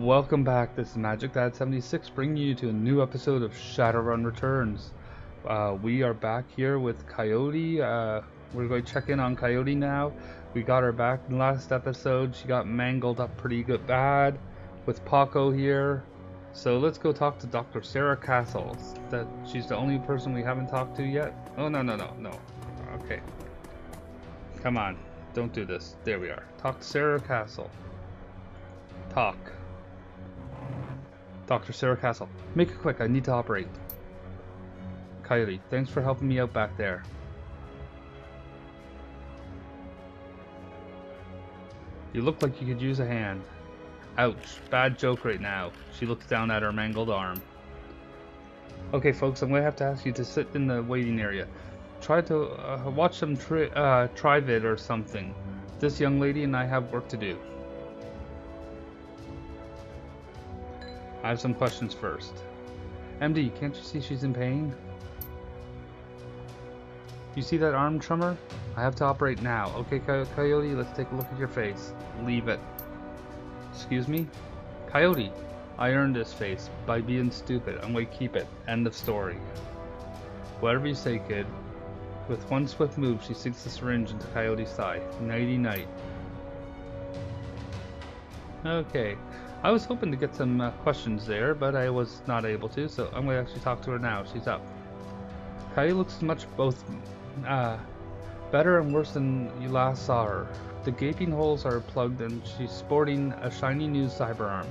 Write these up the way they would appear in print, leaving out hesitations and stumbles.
Welcome back. This is Magic Dad 76 bringing you to a new episode of Shadowrun Returns. We are back here with Coyote. We're going to check in on Coyote now. We got her back in the last episode. She got mangled up pretty bad with Paco here. So let's go talk to Dr. Sarah Castles. She's the only person we haven't talked to yet. Oh, no. Okay. Come on. Don't do this. There we are. Talk to Sarah Castle. Talk. Dr. Sarah Castle. Make it quick, I need to operate. Coyote, thanks for helping me out back there. You look like you could use a hand. Ouch, bad joke right now. She looks down at her mangled arm. Okay folks, I'm going to have to ask you to sit in the waiting area. Try to watch some Trivid or something. This young lady and I have work to do. I have some questions first. MD, can't you see she's in pain? You see that arm tremor? I have to operate now. Okay, Coyote, let's take a look at your face. Leave it. Excuse me? Coyote, I earned this face by being stupid. I'm going to keep it. End of story. Whatever you say, kid. With one swift move, she sinks the syringe into Coyote's thigh. Nighty-night. Okay. I was hoping to get some questions there, but I was not able to, so I'm going to actually talk to her now. She's up. Coyote looks much both better and worse than you last saw her. The gaping holes are plugged and she's sporting a shiny new cyberarm.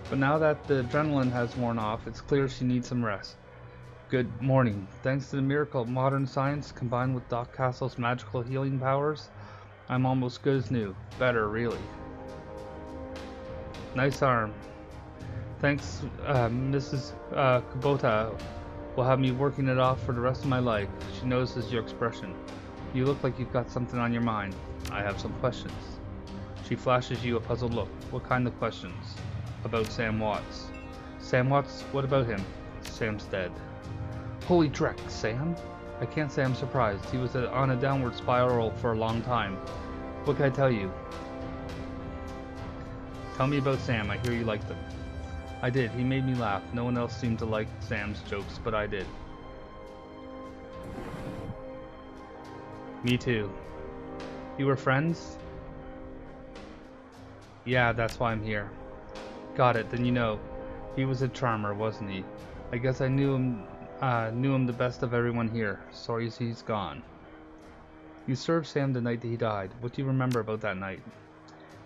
But now that the adrenaline has worn off, it's clear she needs some rest. Good morning. Thanks to the miracle of modern science combined with Doc Castle's magical healing powers, I'm almost good as new. Better, really. Nice arm. Thanks, Mrs. Kubota will have me working it off for the rest of my life. She notices your expression. You look like you've got something on your mind. I have some questions. She flashes you a puzzled look. What kind of questions? About Sam Watts. Sam Watts? What about him? Sam's dead. Holy dreck, Sam? I can't say I'm surprised. He was on a downward spiral for a long time. What can I tell you? Tell me about Sam. I hear you liked him. I did. He made me laugh. No one else seemed to like Sam's jokes, but I did. Me too. You were friends? Yeah, that's why I'm here. Got it. Then you know. He was a charmer, wasn't he? I guess I knew him the best of everyone here. Sorry he's gone. You served Sam the night that he died. What do you remember about that night?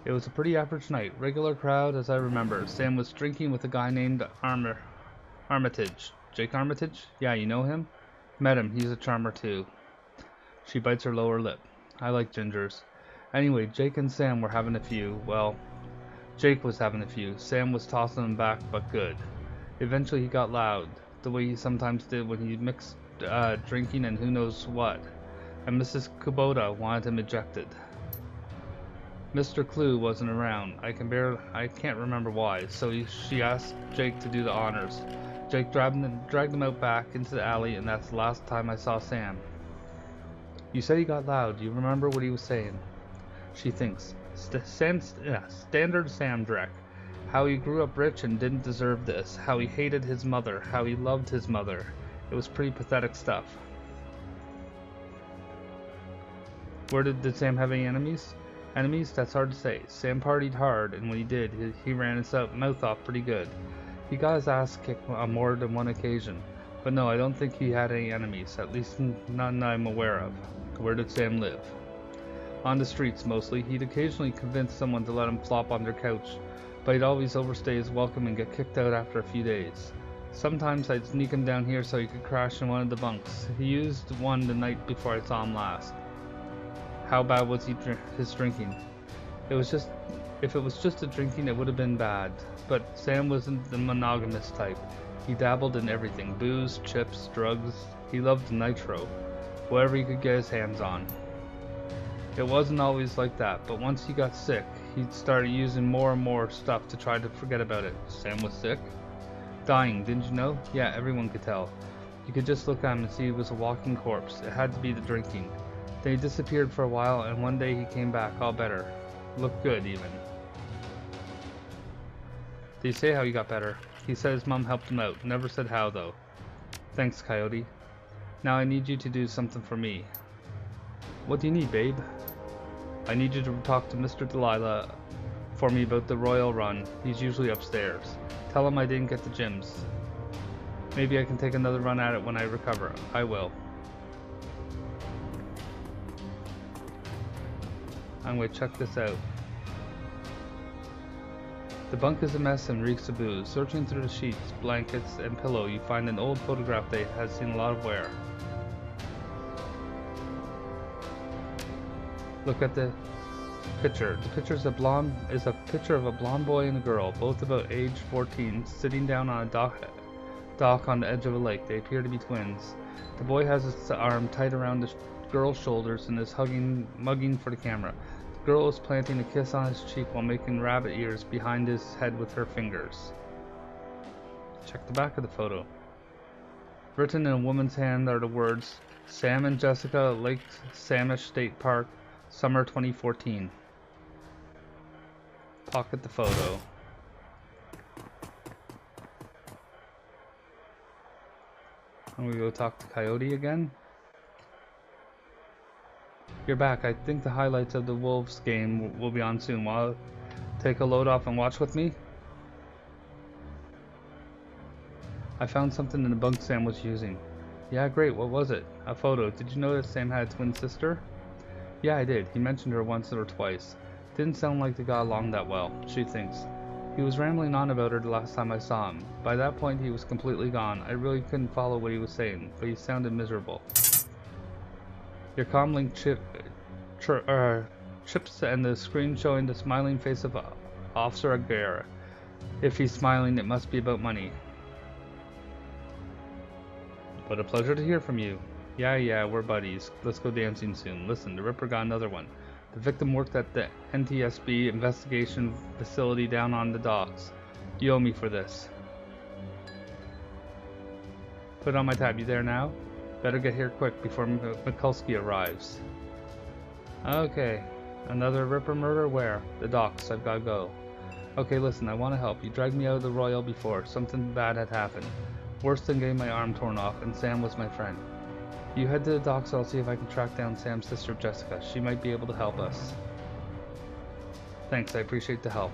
It was a pretty average night. Regular crowd, as I remember. Sam was drinking with a guy named Armitage. Jake Armitage? Yeah, you know him? Met him. He's a charmer too. She bites her lower lip. I like gingers. Anyway, Jake and Sam were having a few. Well, Jake was having a few. Sam was tossing him back, but good. Eventually he got loud, the way he sometimes did when he mixed drinking and who knows what. And Mrs. Kubota wanted him ejected. Mr. Clue wasn't around. I can't remember why, so she asked Jake to do the honors. Jake dragged him out back into the alley, and that's the last time I saw Sam. You said he got loud. Do you remember what he was saying? She thinks. Standard Sam Drek. How he grew up rich and didn't deserve this. How he hated his mother. How he loved his mother. It was pretty pathetic stuff. Did Sam have any enemies? Enemies? That's hard to say. Sam partied hard, and when he did, he ran his mouth off pretty good. He got his ass kicked on more than one occasion. But no, I don't think he had any enemies, at least none I'm aware of. Where did Sam live? On the streets, mostly. He'd occasionally convince someone to let him flop on their couch, but he'd always overstay his welcome and get kicked out after a few days. Sometimes I'd sneak him down here so he could crash in one of the bunks. He used one the night before I saw him last. How bad was his drinking? If it was just a drinking, it would have been bad. But Sam wasn't the monogamous type. He dabbled in everything. Booze, chips, drugs. He loved nitro. Whatever he could get his hands on. It wasn't always like that, but once he got sick, he started using more and more stuff to try to forget about it. Sam was sick? Dying, didn't you know? Yeah, everyone could tell. You could just look at him and see he was a walking corpse. It had to be the drinking. Then he disappeared for a while, and one day he came back, all better. Looked good, even. Did he say how he got better? He said his mom helped him out. Never said how, though. Thanks, Coyote. Now I need you to do something for me. What do you need, babe? I need you to talk to Mr. Delilah for me about the Royal Run. He's usually upstairs. Tell him I didn't get the gems. Maybe I can take another run at it when I recover. I will. I'm going to check this out. The bunk is a mess and reeks of booze. Searching through the sheets, blankets, and pillow, you find an old photograph that has seen a lot of wear. Look at the picture. The picture is a picture of a blonde boy and a girl, both about age 14, sitting down on a dock on the edge of a lake. They appear to be twins. The boy has his arm tight around the girl's shoulders and is mugging for the camera. The girl is planting a kiss on his cheek while making rabbit ears behind his head with her fingers. Check the back of the photo. Written in a woman's hand are the words, Sam and Jessica, Lake Samish State Park, Summer 2014. Pocket the photo. And we go talk to Coyote again. You're back. I think the highlights of the Wolves game will be on soon. Want to take a load off and watch with me? I found something in the bunk Sam was using. Yeah, great. What was it? A photo. Did you notice Sam had a twin sister? Yeah, I did. He mentioned her once or twice. Didn't sound like they got along that well, she thinks. He was rambling on about her the last time I saw him. By that point he was completely gone. I really couldn't follow what he was saying, but he sounded miserable. Your comlink chips and the screen showing the smiling face of Officer Aguirre. If he's smiling, it must be about money. What a pleasure to hear from you. Yeah, we're buddies. Let's go dancing soon. Listen, the Ripper got another one. The victim worked at the NTSB investigation facility down on the docks. You owe me for this. Put on my tab. You there now? Better get here quick before Mikulski arrives. Okay. Another Ripper murder? Where? The docks. I've gotta go. Okay, listen, I want to help. You dragged me out of the Royal before. Something bad had happened. Worse than getting my arm torn off, and Sam was my friend. You head to the docks, so I'll see if I can track down Sam's sister Jessica. She might be able to help us. Thanks, I appreciate the help.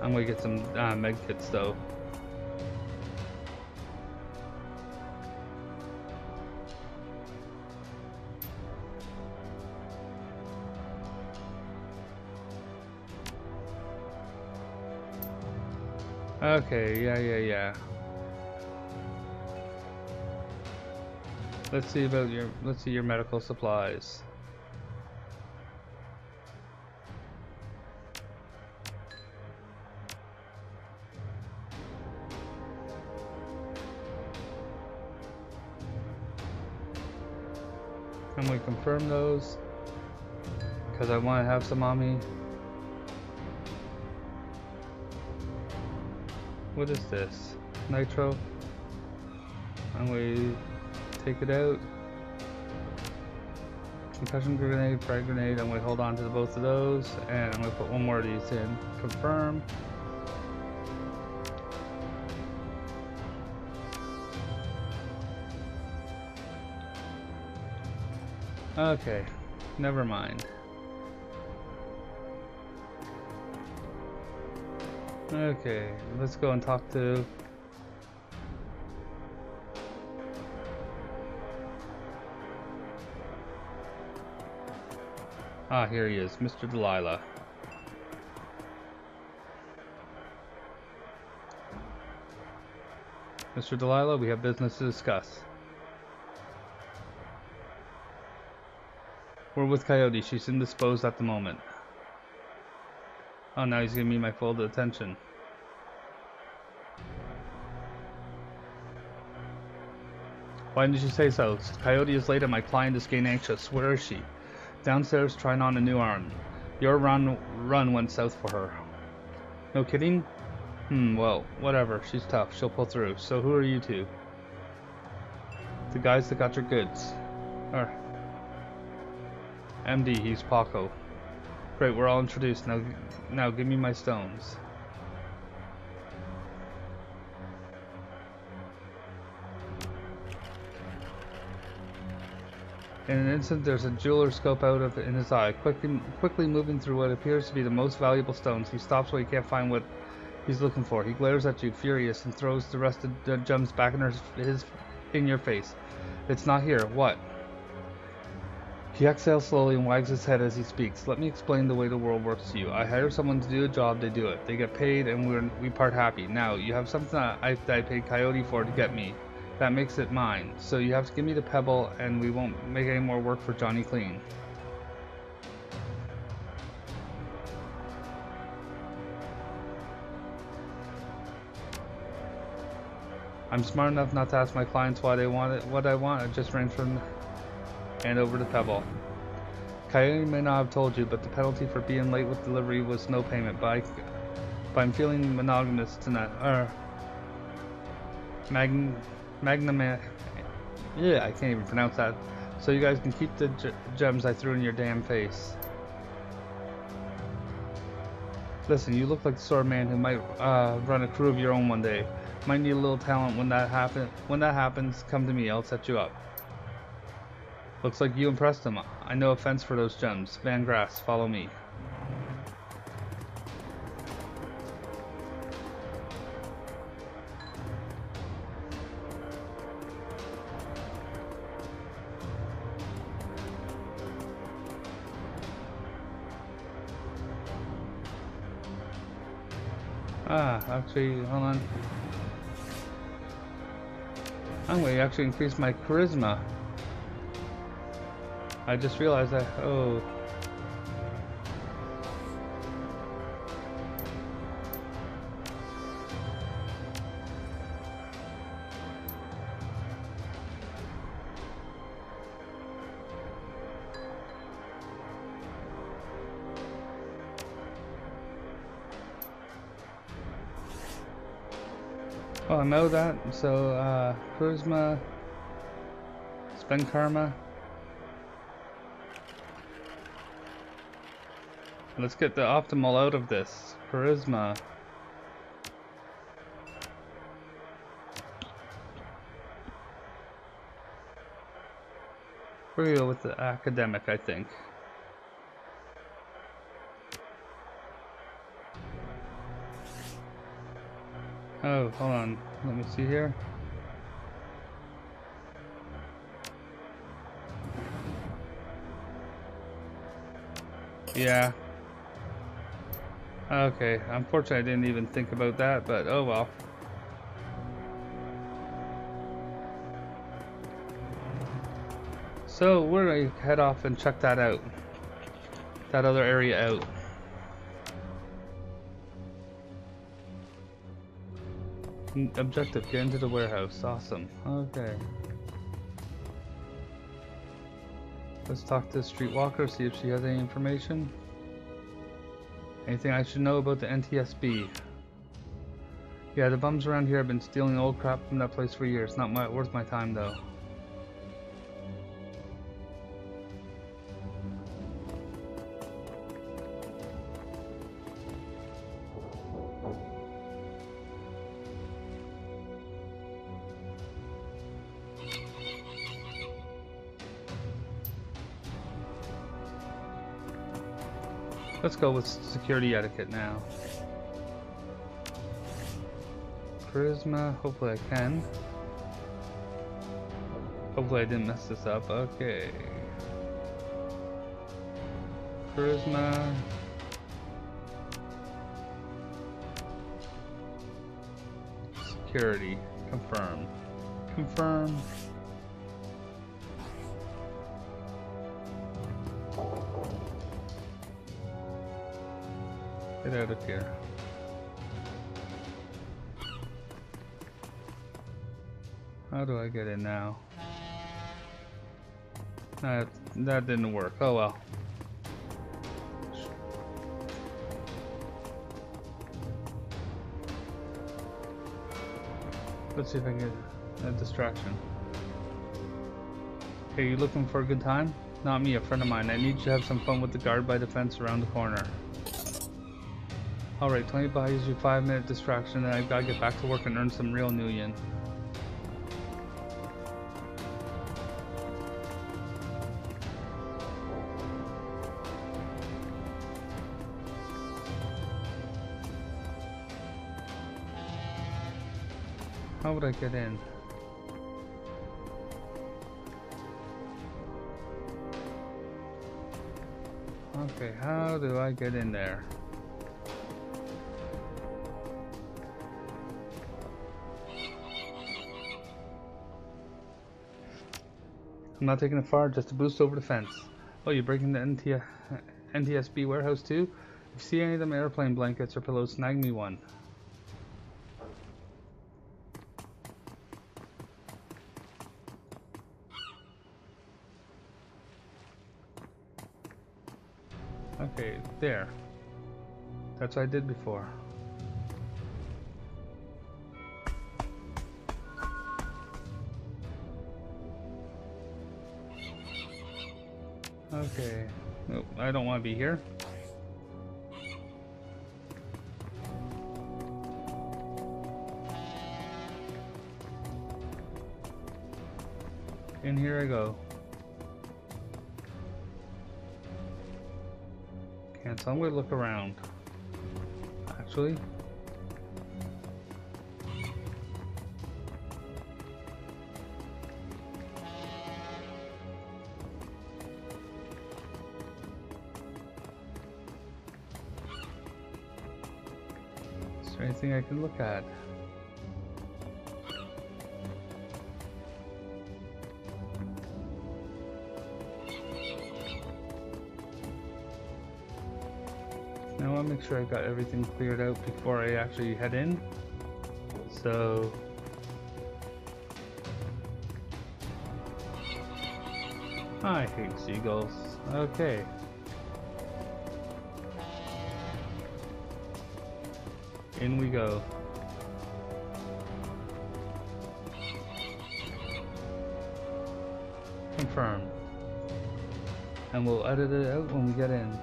I'm gonna get some med kits though. Okay, yeah. Let's see your medical supplies. Can we confirm those? Because I want to have some on me. What is this? Nitro. I'm going to take it out. Concussion grenade, frag grenade. I'm going to hold on to both of those. And I'm going to put one more of these in. Confirm. Okay. Never mind. Okay, let's go and talk to... Ah, here he is, Mr. Delilah. Mr. Delilah, we have business to discuss. We're with Coyote. She's indisposed at the moment. Oh, now he's giving me my full attention. Why didn't you say so? Coyote is late and my client is getting anxious. Where is she? Downstairs trying on a new arm. Your run went south for her. No kidding? Well, whatever. She's tough. She'll pull through. So who are you two? The guys that got your goods. MD, he's Paco. Great, we're all introduced. Now give me my stones. In an instant, there's a jeweler's scope out of in his eye. Quickly moving through what appears to be the most valuable stones, he stops where he can't find what he's looking for. He glares at you, furious, and throws the rest of the gems back in your face. It's not here. What? He exhales slowly and wags his head as he speaks. Let me explain the way the world works to you. I hire someone to do a job, they do it. They get paid, and we part happy. Now, you have something that I paid Coyote for to get me. That makes it mine. So you have to give me the pebble, and we won't make any more work for Johnny Clean. I'm smart enough not to ask my clients why they want it. What I want, I just ran from hand over the pebble. Coyote may not have told you, but the penalty for being late with delivery was no payment. But I'm feeling monogamous tonight. Yeah, I can't even pronounce that. So you guys can keep the gems I threw in your damn face. Listen, you look like the sort of man who might run a crew of your own one day. Might need a little talent when that happens, come to me, I'll set you up. Looks like you impressed him. I know a fence for those gems. Van Grass, follow me. Actually, hold on. I'm going to actually increase my charisma. I just realized that. Oh. Oh, I know that. So, charisma, spend karma. Let's get the optimal out of this. Charisma. We're gonna go with the academic, I think. Oh, hold on. Let me see here. Yeah. Okay. Unfortunately, I didn't even think about that, but oh well. So we're gonna head off and check that out. That other area out. Objective, get into the warehouse. Awesome. Okay. Let's talk to the streetwalker, see if she has any information. Anything I should know about the NTSB? Yeah, the bums around here have been stealing old crap from that place for years. Not worth my time though. Let's go with security etiquette now. Charisma, hopefully I can. Hopefully I didn't mess this up. Okay. Charisma. Security. Confirm. Confirm. Get out of here. How do I get in now? That didn't work. Oh well. Let's see if I can get a distraction. Hey, you looking for a good time? Not me, a friend of mine. I need you to have some fun with the guard by the fence around the corner. Alright, 20 buys you 5-minute distraction, and I've got to get back to work and earn some real new yen. How would I get in? Okay, how do I get in there? I'm not taking it far, just a boost over the fence. Oh, you're breaking the NTSB warehouse too? If you see any of them airplane blankets or pillows, snag me one. Okay, there. That's what I did before. Okay. Nope, I don't want to be here. And here I go. Okay, so I'm going to look around. Actually. Is there anything I can look at? Now I'll make sure I got everything cleared out before I actually head in. So I hate seagulls. Okay. In we go. Confirm. And we'll edit it out when we get in.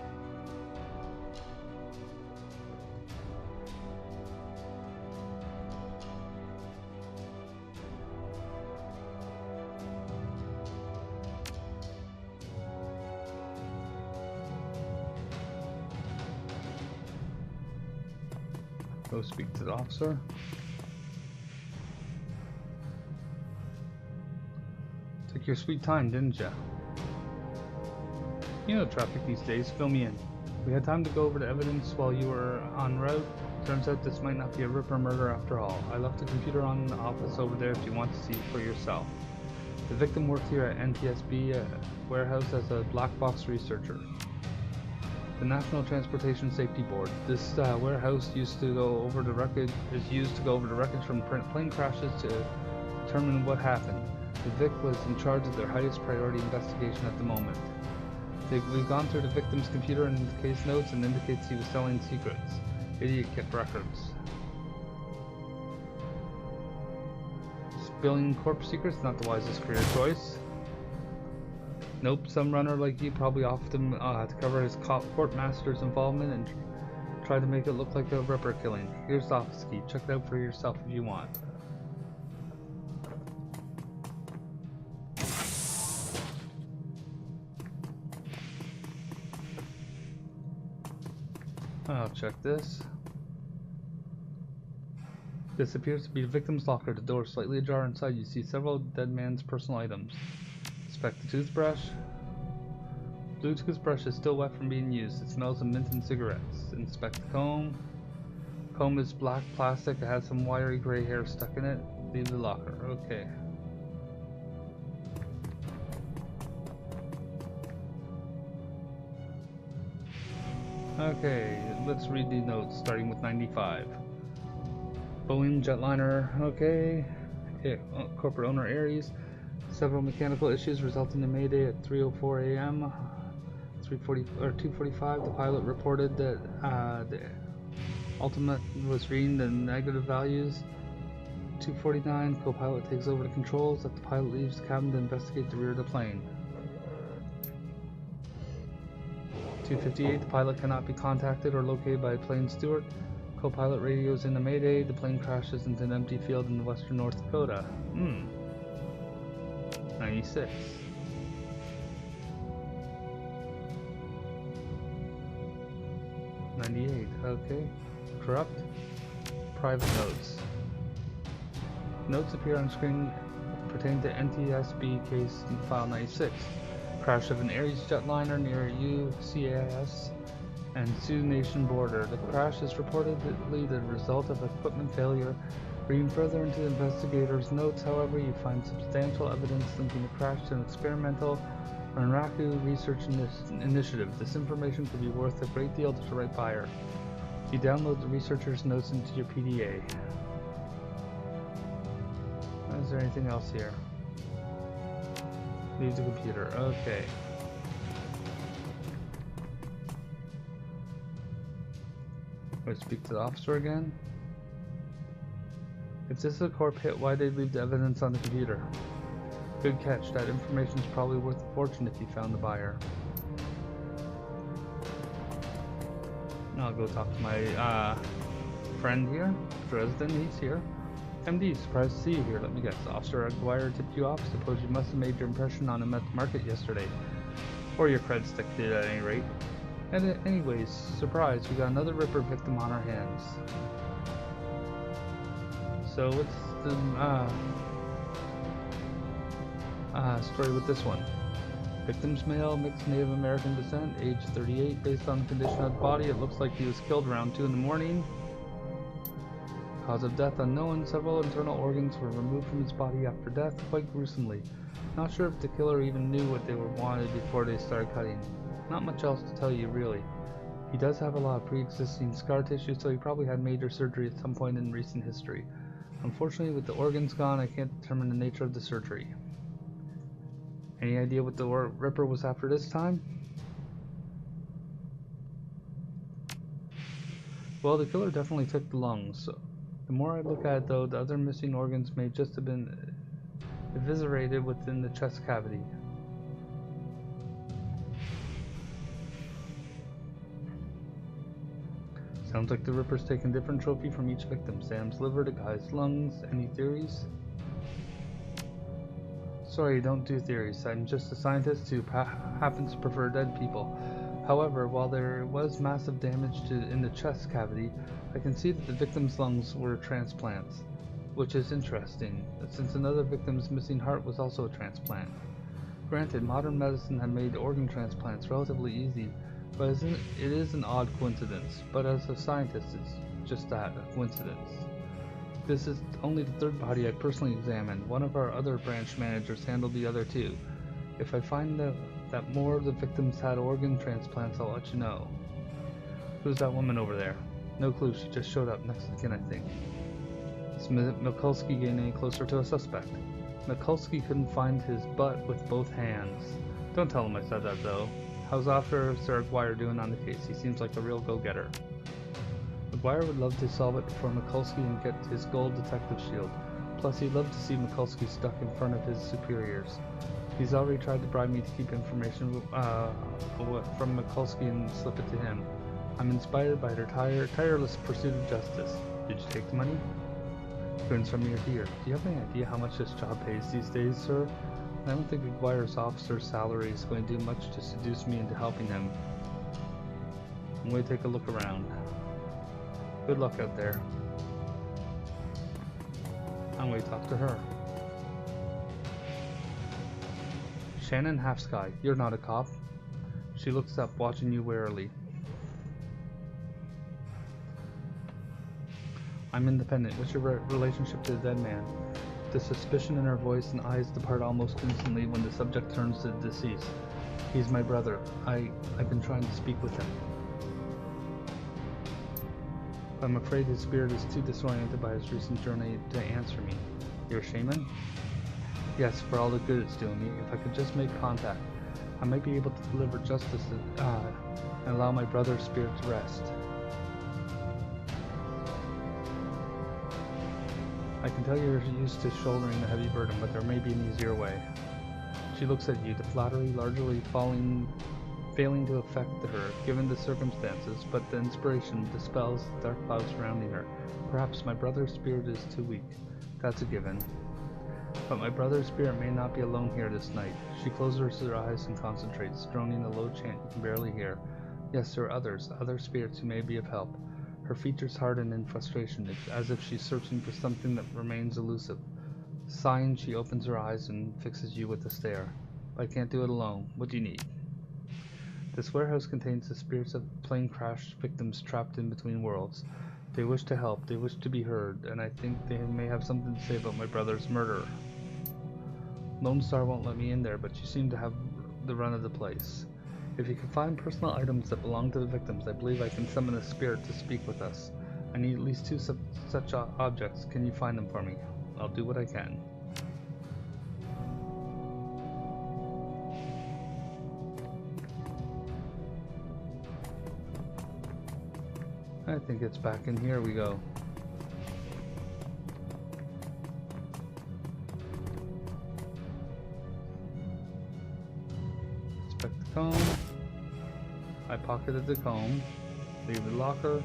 Go speak to the officer. Took your sweet time, didn't ya? You know traffic these days, fill me in. We had time to go over the evidence while you were en route. Turns out this might not be a Ripper murder after all. I left the computer on in the office over there if you want to see for yourself. The victim worked here at NTSB warehouse as a black box researcher. The National Transportation Safety Board. This warehouse used to go over the record is used to go over the records from plane crashes to determine what happened. The Vic was in charge of their highest priority investigation at the moment. We've gone through the victim's computer and case notes and indicates he was selling secrets. Idiot kept records. Spilling corpse secrets, not the wisest career choice. Nope, some runner like you probably offed him to cover his court master's involvement and try to make it look like a Ripper killing. Here's the office key. Check it out for yourself if you want. I'll check this. This appears to be the victim's locker. The door is slightly ajar. Inside you see several dead man's personal items. Inspect the toothbrush. Blue toothbrush is still wet from being used. It smells of mint and cigarettes. Inspect the comb. Comb is black plastic. It has some wiry gray hair stuck in it. Leave the locker. Okay. Okay, let's read the notes starting with 95. Boeing jetliner, okay. Corporate owner Aries. Several mechanical issues resulting in Mayday at 3:04 a.m. 2:45. The pilot reported that the ultimate was reading the negative values. 2:49. Co-pilot takes over the controls. That the pilot leaves the cabin to investigate the rear of the plane. 258, the pilot cannot be contacted or located by plane steward. Co-pilot radios in a mayday. The plane crashes into an empty field in western North Dakota. 96. '98. Okay. Corrupt. Private notes. Notes appear on screen pertaining to NTSB case in file 96. Crash of an Ares jetliner near UCAS and Sioux Nation border. The crash is reportedly the result of equipment failure. Reading further into the investigators' notes, however, you find substantial evidence linking the crash to an experimental Ranraku research initiative. This information could be worth a great deal to the right buyer. You download the researchers' notes into your PDA. Is there anything else here? Leave the computer. Okay. Do I speak to the officer again? If this is a corp hit, why'd they leave the evidence on the computer? Good catch. That information's probably worth a fortune if you found the buyer. I'll go talk to my friend here, Dresden. He's here. MD, surprised to see you here. Let me guess. Officer Aguirre tipped you off. Suppose you must have made your impression on him at the market yesterday. Or your cred stick did at any rate. And anyways, surprise, we got another Ripper victim on our hands. So what's the story with this one? Victim's male, mixed Native American descent, age 38. Based on the condition of the body, it looks like he was killed around 2 in the morning. Cause of death unknown. Several internal organs were removed from his body after death, quite gruesomely. Not sure if the killer even knew what they were wanted before they started cutting. Not much else to tell you, really. He does have a lot of pre-existing scar tissue, so he probably had major surgery at some point in recent history. Unfortunately, with the organs gone, I can't determine the nature of the surgery. Any idea what the Ripper was after this time? Well, the killer definitely took the lungs. So the more I look at it, though, the other missing organs may just have been eviscerated within the chest cavity. Sounds like the Ripper's taken a different trophy from each victim. Sam's liver, the guy's lungs. Any theories? Sorry, don't do theories. I'm just a scientist who happens to prefer dead people. However, while there was massive damage in the chest cavity, I can see that the victim's lungs were transplants, which is interesting, since another victim's missing heart was also a transplant. Granted, modern medicine had made organ transplants relatively easy, but it is an odd coincidence. But as a scientist, it's just that, a coincidence. This is only the third body I personally examined. One of our other branch managers handled the other two. If I find that more of the victims had organ transplants, I'll let you know. Who's that woman over there? No clue, she just showed up next to Kin, I think. Is Mikulski getting any closer to a suspect? Mikulski couldn't find his butt with both hands. Don't tell him I said that, though. How's Officer Aguirre doing on the case? He seems like a real go-getter. Aguirre would love to solve it before Mikulski and get his gold detective shield. Plus, he'd love to see Mikulski stuck in front of his superiors. He's already tried to bribe me to keep information from Mikulski and slip it to him. I'm inspired by their tireless pursuit of justice. Did you take the money? Grins from ear to ear. Do you have any idea how much this job pays these days, sir? I don't think Aguirre's officer's salary is going to do much to seduce me into helping him. I'm going to take a look around. Good luck out there. I'm going to talk to her. Shannon Halfsky, you're not a cop. She looks up, watching you warily. I'm independent. What's your relationship to the dead man? The suspicion in her voice and eyes depart almost instantly when the subject turns to the deceased. He's my brother. I've been trying to speak with him. I'm afraid his spirit is too disoriented by his recent journey to answer me. You're a shaman? Yes, for all the good it's doing me. If I could just make contact, I might be able to deliver justice and allow my brother's spirit to rest. I can tell you're used to shouldering the heavy burden, but there may be an easier way. She looks at you, the flattery largely falling failing to affect her given the circumstances, but the inspiration dispels the dark clouds surrounding her. Perhaps my brother's spirit is too weak. That's a given. But my brother's spirit may not be alone here this night. She closes her eyes and concentrates, droning a low chant you can barely hear. Yes, there are others, other spirits who may be of help. Her features harden in frustration, as if she's searching for something that remains elusive. Sighing, she opens her eyes and fixes you with a stare. I can't do it alone. What do you need? This warehouse contains the spirits of plane crash victims trapped in between worlds. They wish to help, they wish to be heard, and I think they may have something to say about my brother's murder. Lone Star won't let me in there, but you seem to have the run of the place. If you can find personal items that belong to the victims, I believe I can summon a spirit to speak with us. I need at least 2 such objects. Can you find them for me? I'll do what I can. I think it's back in here we go. Inspect the comb. I pocketed the comb. Leave the locker.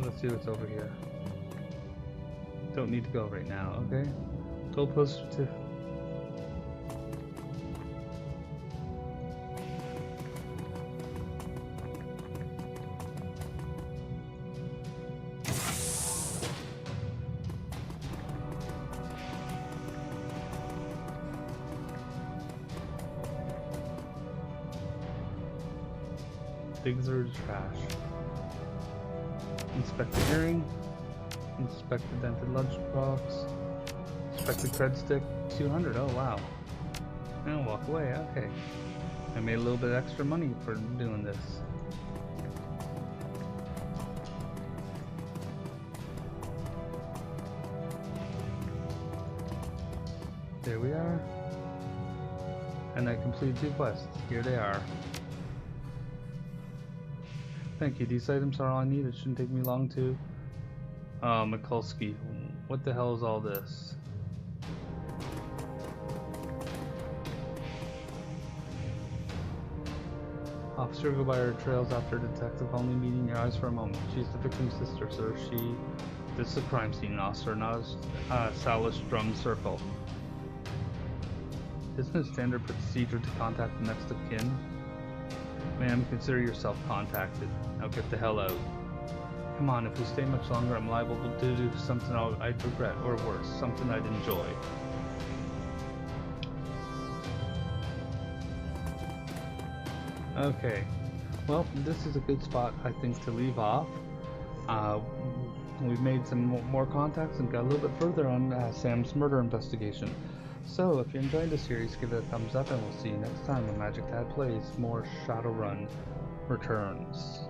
Let's see what's over here. Don't need to go right now, okay? Goalpost to... Dig through the trash. Inspect the earring. Inspect the dented lunchbox. Inspect the cred stick. 200. Oh wow. And walk away. Okay. I made a little bit extra money for doing this. There we are. And I completed 2 quests. Here they are. Thank you. These items are all I need. It shouldn't take me long to... Mikulski. What the hell is all this? Officer, go by her trails after detective, only meeting your eyes for a moment. She's the victim's sister, sir. This is a crime scene, officer, not a Salish drum circle. Isn't it standard procedure to contact the next of kin? Ma'am, consider yourself contacted. Now get the hell out. Come on, if we stay much longer, I'm liable to do something I'd regret, or worse, something I'd enjoy. Okay, well, this is a good spot, I think, to leave off. We've made some more contacts and got a little bit further on Sam's murder investigation. So, if you enjoyed the series, give it a thumbs up, and we'll see you next time when Magic Dad Plays more Shadowrun returns.